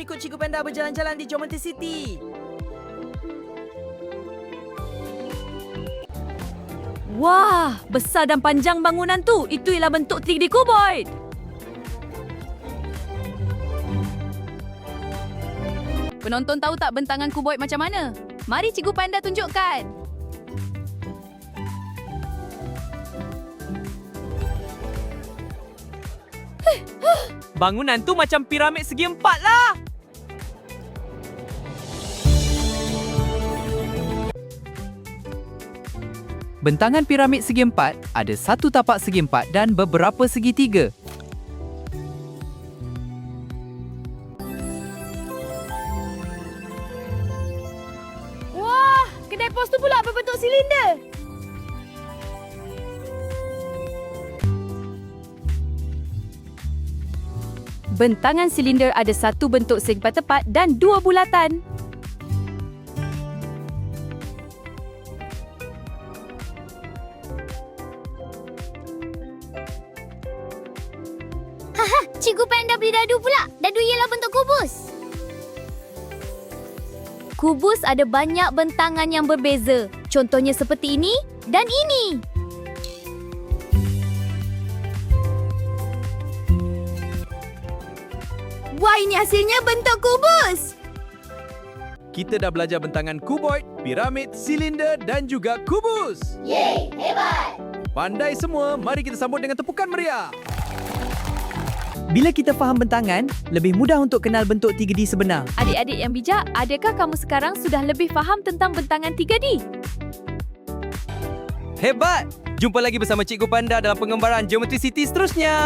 ikut Cikgu Panda berjalan-jalan di Geometry City. Wah, besar dan panjang bangunan tu. Itu ialah bentuk 3D cuboid. Penonton tahu tak bentangan kuboid macam mana? Mari Cikgu Panda tunjukkan. Bangunan tu macam piramid segi empat lah. Bentangan piramid segi empat ada satu tapak segi empat dan beberapa segitiga. Wah, kedai pos tu pula berbentuk silinder. Bentangan silinder ada satu bentuk segi empat tepat dan dua bulatan. Cikgu Panda beli dadu pula. Dadu ialah bentuk kubus. Kubus ada banyak bentangan yang berbeza. Contohnya seperti ini dan ini. Wah, ini hasilnya bentuk kubus. Kita dah belajar bentangan kuboid, piramid, silinder dan juga kubus. Yeay, hebat. Pandai semua, mari kita sambut dengan tepukan meriah. Bila kita faham bentangan, lebih mudah untuk kenal bentuk 3D sebenar. Adik-adik yang bijak, adakah kamu sekarang sudah lebih faham tentang bentangan 3D? Hebat! Jumpa lagi bersama Cikgu Panda dalam pengembaraan Geometry City seterusnya.